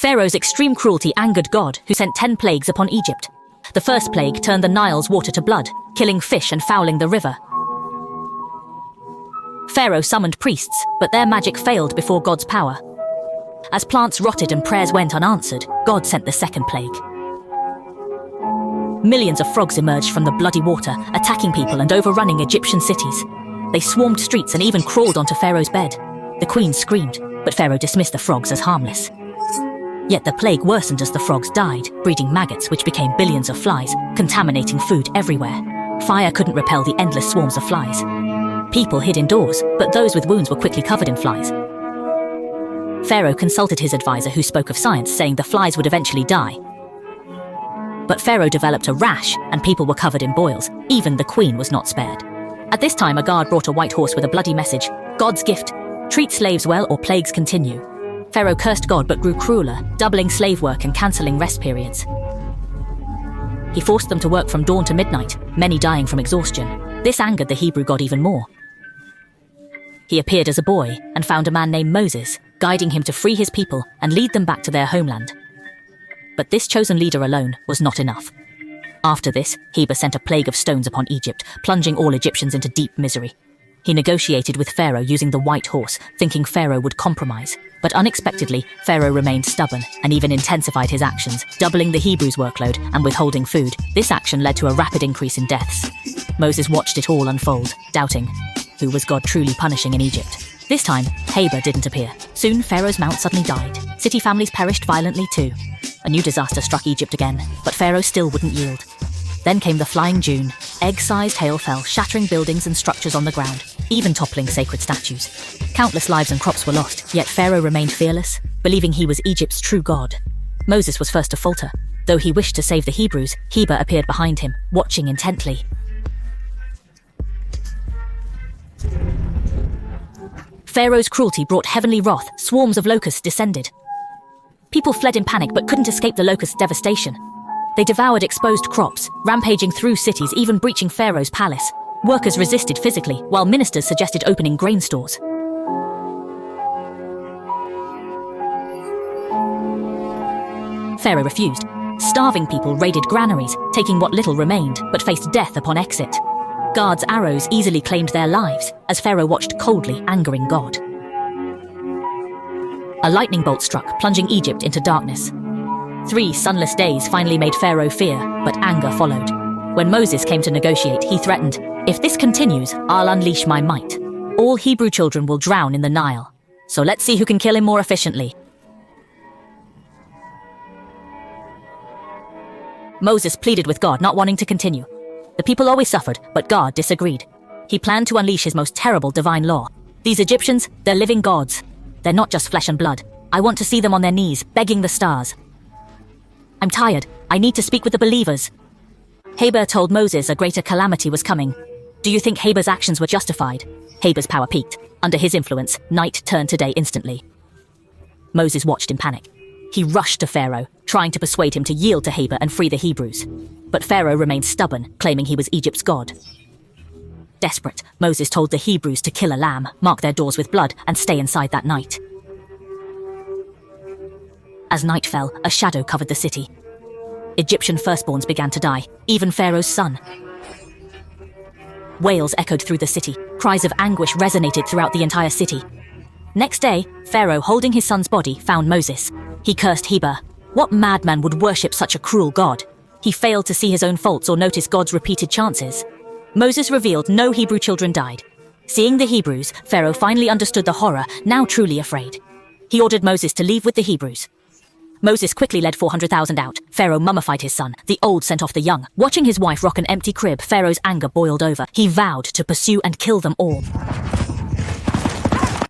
Pharaoh's extreme cruelty angered God, who sent 10 plagues upon Egypt. The first plague turned the Nile's water to blood, killing fish and fouling the river. Pharaoh summoned priests, but their magic failed before God's power. As plants rotted and prayers went unanswered, God sent the second plague. Millions of frogs emerged from the bloody water, attacking people and overrunning Egyptian cities. They swarmed streets and even crawled onto Pharaoh's bed. The queen screamed, but Pharaoh dismissed the frogs as harmless. Yet the plague worsened as the frogs died, breeding maggots which became billions of flies, contaminating food everywhere. Fire couldn't repel the endless swarms of flies. People hid indoors, but those with wounds were quickly covered in flies. Pharaoh consulted his advisor, who spoke of science, saying the flies would eventually die. But Pharaoh developed a rash, and people were covered in boils. Even the queen was not spared. At this time, a guard brought a white horse with a bloody message: God's gift, treat slaves well or plagues continue. Pharaoh cursed God but grew crueler, doubling slave work and cancelling rest periods. He forced them to work from dawn to midnight, many dying from exhaustion. This angered the Hebrew God even more. He appeared as a boy and found a man named Moses, guiding him to free his people and lead them back to their homeland. But this chosen leader alone was not enough. After this, Heber sent a plague of stones upon Egypt, plunging all Egyptians into deep misery. He negotiated with Pharaoh using the white horse, thinking Pharaoh would compromise. But unexpectedly, Pharaoh remained stubborn and even intensified his actions, doubling the Hebrews' workload and withholding food. This action led to a rapid increase in deaths. Moses watched it all unfold, doubting, who was God truly punishing in Egypt? This time, Heber didn't appear. Soon, Pharaoh's mount suddenly died. City families perished violently too. A new disaster struck Egypt again, but Pharaoh still wouldn't yield. Then came the flying June. Egg-sized hail fell, shattering buildings and structures on the ground, even toppling sacred statues. Countless lives and crops were lost, yet Pharaoh remained fearless, believing he was Egypt's true god. Moses was first to falter. Though he wished to save the Hebrews, Heber appeared behind him, watching intently. Pharaoh's cruelty brought heavenly wrath. Swarms of locusts descended. People fled in panic but couldn't escape the locusts' devastation. They devoured exposed crops, rampaging through cities, even breaching Pharaoh's palace. Workers resisted physically, while ministers suggested opening grain stores. Pharaoh refused. Starving people raided granaries, taking what little remained, but faced death upon exit. Guards' arrows easily claimed their lives, as Pharaoh watched coldly, angering God. A lightning bolt struck, plunging Egypt into darkness. 3 sunless days finally made Pharaoh fear, but anger followed. When Moses came to negotiate, he threatened, "If this continues, I'll unleash my might. All Hebrew children will drown in the Nile. So let's see who can kill him more efficiently." Moses pleaded with God, not wanting to continue. The people always suffered, but God disagreed. He planned to unleash his most terrible divine law. These Egyptians, they're living gods. They're not just flesh and blood. I want to see them on their knees, begging the stars. I'm tired. I need to speak with the believers. Heber told Moses a greater calamity was coming. Do you think Heber's actions were justified? Heber's power peaked. Under his influence, night turned to day instantly. Moses watched in panic. He rushed to Pharaoh, trying to persuade him to yield to Heber and free the Hebrews. But Pharaoh remained stubborn, claiming he was Egypt's god. Desperate, Moses told the Hebrews to kill a lamb, mark their doors with blood, and stay inside that night. As night fell, a shadow covered the city. Egyptian firstborns began to die, even Pharaoh's son. Wails echoed through the city. Cries of anguish resonated throughout the entire city. Next day, Pharaoh, holding his son's body, found Moses. He cursed Heber. What madman would worship such a cruel god? He failed to see his own faults or notice God's repeated chances. Moses revealed no Hebrew children died. Seeing the Hebrews, Pharaoh finally understood the horror, now truly afraid. He ordered Moses to leave with the Hebrews. Moses quickly led 400,000 out. Pharaoh mummified his son. The old sent off the young. Watching his wife rock an empty crib, Pharaoh's anger boiled over. He vowed to pursue and kill them all.